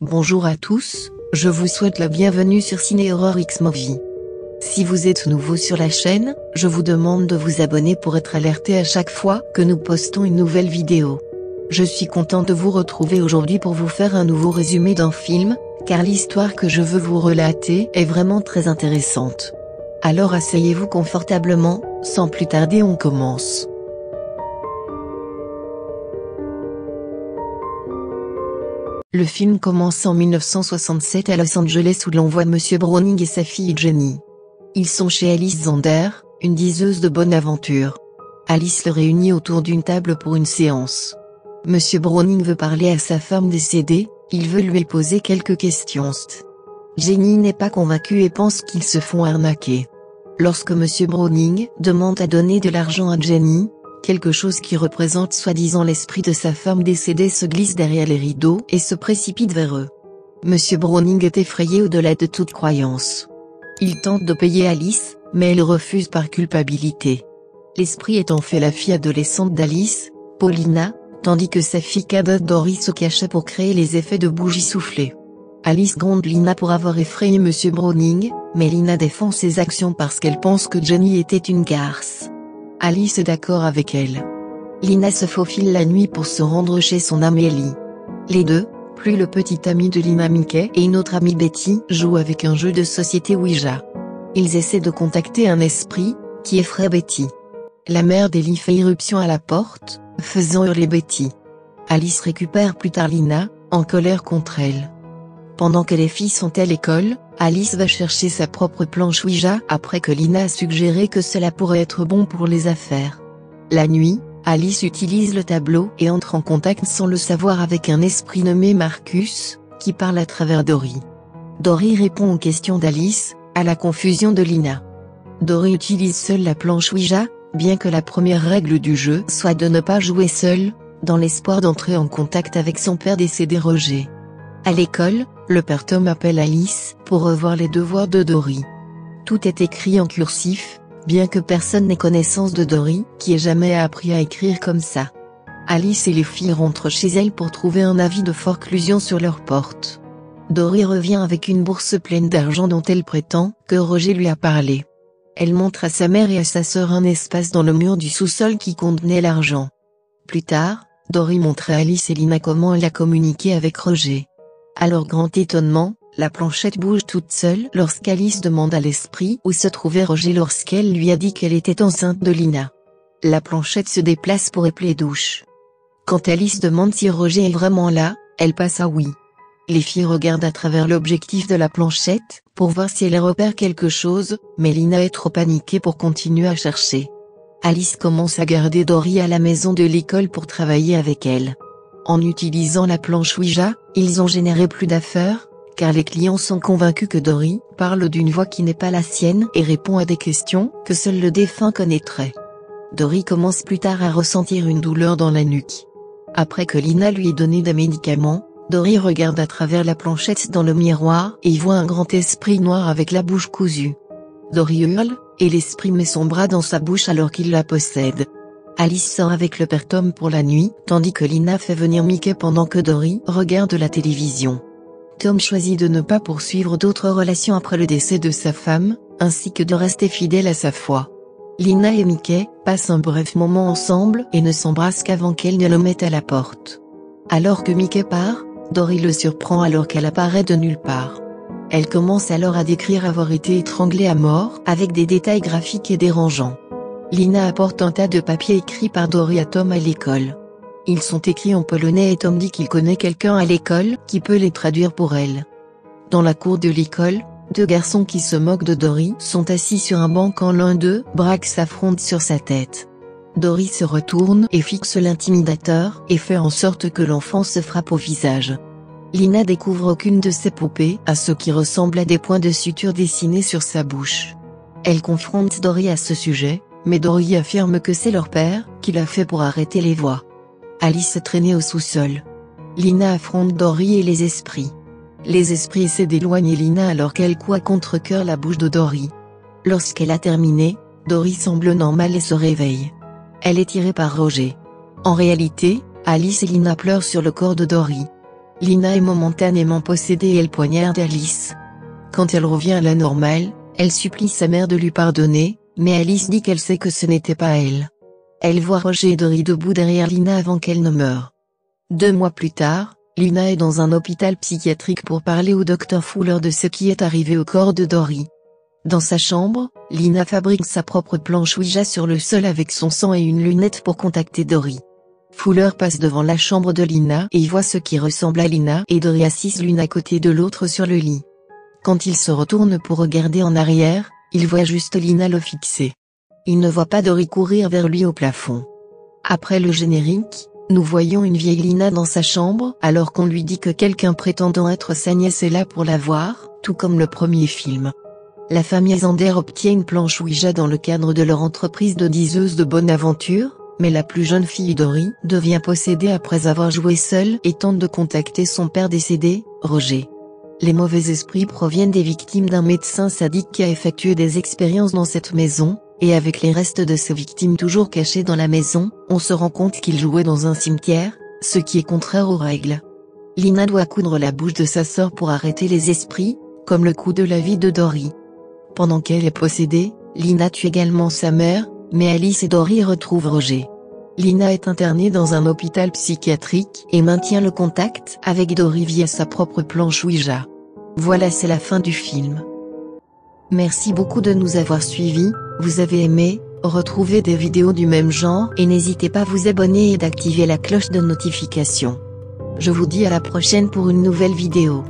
Bonjour à tous, je vous souhaite la bienvenue sur Ciné Horror X Movie. Si vous êtes nouveau sur la chaîne, je vous demande de vous abonner pour être alerté à chaque fois que nous postons une nouvelle vidéo. Je suis content de vous retrouver aujourd'hui pour vous faire un nouveau résumé d'un film, car l'histoire que je veux vous relater est vraiment très intéressante. Alors asseyez-vous confortablement, sans plus tarder on commence. Le film commence en 1967 à Los Angeles où l'on voit Monsieur Browning et sa fille Jenny. Ils sont chez Alice Zander, une diseuse de bonne aventure. Alice le réunit autour d'une table pour une séance. Monsieur Browning veut parler à sa femme décédée, il veut lui poser quelques questions. Jenny n'est pas convaincue et pense qu'ils se font arnaquer. Lorsque Monsieur Browning demande à donner de l'argent à Jenny, quelque chose qui représente soi-disant l'esprit de sa femme décédée se glisse derrière les rideaux et se précipite vers eux. Monsieur Browning est effrayé au-delà de toute croyance. Il tente de payer Alice, mais elle refuse par culpabilité. L'esprit est en fait la fille adolescente d'Alice, Paulina, tandis que sa fille cadette Dory se cachait pour créer les effets de bougies soufflées. Alice gronde Lina pour avoir effrayé Monsieur Browning, mais Lina défend ses actions parce qu'elle pense que Jenny était une garce. Alice est d'accord avec elle. Lina se faufile la nuit pour se rendre chez son amie Ellie. Les deux, plus le petit ami de Lina Mickey et une autre amie Betty, jouent avec un jeu de société Ouija. Ils essaient de contacter un esprit, qui effraie Betty. La mère d'Ellie fait irruption à la porte, faisant hurler Betty. Alice récupère plus tard Lina, en colère contre elle. Pendant que les filles sont à l'école, Alice va chercher sa propre planche Ouija après que Lina a suggéré que cela pourrait être bon pour les affaires. La nuit, Alice utilise le tableau et entre en contact sans le savoir avec un esprit nommé Marcus, qui parle à travers Dory. Dory répond aux questions d'Alice, à la confusion de Lina. Dory utilise seule la planche Ouija, bien que la première règle du jeu soit de ne pas jouer seule, dans l'espoir d'entrer en contact avec son père décédé Roger. À l'école, le père Tom appelle Alice pour revoir les devoirs de Dory. Tout est écrit en cursif, bien que personne n'ait connaissance de Dory, qui ait jamais appris à écrire comme ça. Alice et les filles rentrent chez elles pour trouver un avis de forclusion sur leur porte. Dory revient avec une bourse pleine d'argent dont elle prétend que Roger lui a parlé. Elle montre à sa mère et à sa sœur un espace dans le mur du sous-sol qui contenait l'argent. Plus tard, Dory montre à Alice et Lina comment elle a communiqué avec Roger. À leur grand étonnement, la planchette bouge toute seule lorsqu'Alice demande à l'esprit où se trouvait Roger lorsqu'elle lui a dit qu'elle était enceinte de Lina. La planchette se déplace pour épeler douche. Quand Alice demande si Roger est vraiment là, elle passe à oui. Les filles regardent à travers l'objectif de la planchette, pour voir si elle repère quelque chose, mais Lina est trop paniquée pour continuer à chercher. Alice commence à garder Dory à la maison de l'école pour travailler avec elle. En utilisant la planche Ouija, ils ont généré plus d'affaires, car les clients sont convaincus que Dory parle d'une voix qui n'est pas la sienne et répond à des questions que seul le défunt connaîtrait. Dory commence plus tard à ressentir une douleur dans la nuque. Après que Lina lui ait donné des médicaments, Dory regarde à travers la planchette dans le miroir et y voit un grand esprit noir avec la bouche cousue. Dory hurle, et l'esprit met son bras dans sa bouche alors qu'il la possède. Alice sort avec le père Tom pour la nuit, tandis que Lina fait venir Mickey pendant que Dory regarde la télévision. Tom choisit de ne pas poursuivre d'autres relations après le décès de sa femme, ainsi que de rester fidèle à sa foi. Lina et Mickey passent un bref moment ensemble et ne s'embrassent qu'avant qu'elle ne le mette à la porte. Alors que Mickey part, Dory le surprend alors qu'elle apparaît de nulle part. Elle commence alors à décrire avoir été étranglée à mort avec des détails graphiques et dérangeants. Lina apporte un tas de papiers écrits par Dory à Tom à l'école. Ils sont écrits en polonais et Tom dit qu'il connaît quelqu'un à l'école qui peut les traduire pour elle. Dans la cour de l'école, deux garçons qui se moquent de Dory sont assis sur un banc quand l'un d'eux braque sa fronde sur sa tête. Dory se retourne et fixe l'intimidateur et fait en sorte que l'enfant se frappe au visage. Lina découvre aucune de ses poupées à ce qui ressemble à des points de suture dessinés sur sa bouche. Elle confronte Dory à ce sujet, mais Dory affirme que c'est leur père qui l'a fait pour arrêter les voix. Alice est traînée au sous-sol. Lina affronte Dory et les esprits. Les esprits essaient d'éloigner Lina alors qu'elle coud à contre-cœur la bouche de Dory. Lorsqu'elle a terminé, Dory semble normale et se réveille. Elle est tirée par Roger. En réalité, Alice et Lina pleurent sur le corps de Dory. Lina est momentanément possédée et elle poignarde Alice. Quand elle revient à la normale, elle supplie sa mère de lui pardonner, mais Alice dit qu'elle sait que ce n'était pas elle. Elle voit Roger et Dory debout derrière Lina avant qu'elle ne meure. 2 mois plus tard, Lina est dans un hôpital psychiatrique pour parler au docteur Fuller de ce qui est arrivé au corps de Dory. Dans sa chambre, Lina fabrique sa propre planche Ouija sur le sol avec son sang et une lunette pour contacter Dory. Fuller passe devant la chambre de Lina et y voit ce qui ressemble à Lina et Dory assises l'une à côté de l'autre sur le lit. Quand il se retourne pour regarder en arrière, il voit juste Lina le fixer. Il ne voit pas Dory courir vers lui au plafond. Après le générique, nous voyons une vieille Lina dans sa chambre alors qu'on lui dit que quelqu'un prétendant être sa nièce est là pour la voir, tout comme le premier film. La famille Zander obtient une planche Ouija dans le cadre de leur entreprise de diseuses de bonne aventure, mais la plus jeune fille Dory devient possédée après avoir joué seule et tente de contacter son père décédé, Roger. Les mauvais esprits proviennent des victimes d'un médecin sadique qui a effectué des expériences dans cette maison, et avec les restes de ces victimes toujours cachées dans la maison, on se rend compte qu'il jouait dans un cimetière, ce qui est contraire aux règles. Lina doit coudre la bouche de sa sœur pour arrêter les esprits, comme le coup de la vie de Dory. Pendant qu'elle est possédée, Lina tue également sa mère, mais Alice et Dory retrouvent Roger. Lina est internée dans un hôpital psychiatrique et maintient le contact avec Dory via sa propre planche Ouija. Voilà, c'est la fin du film. Merci beaucoup de nous avoir suivis. Vous avez aimé, retrouvez des vidéos du même genre et n'hésitez pas à vous abonner et d'activer la cloche de notification. Je vous dis à la prochaine pour une nouvelle vidéo.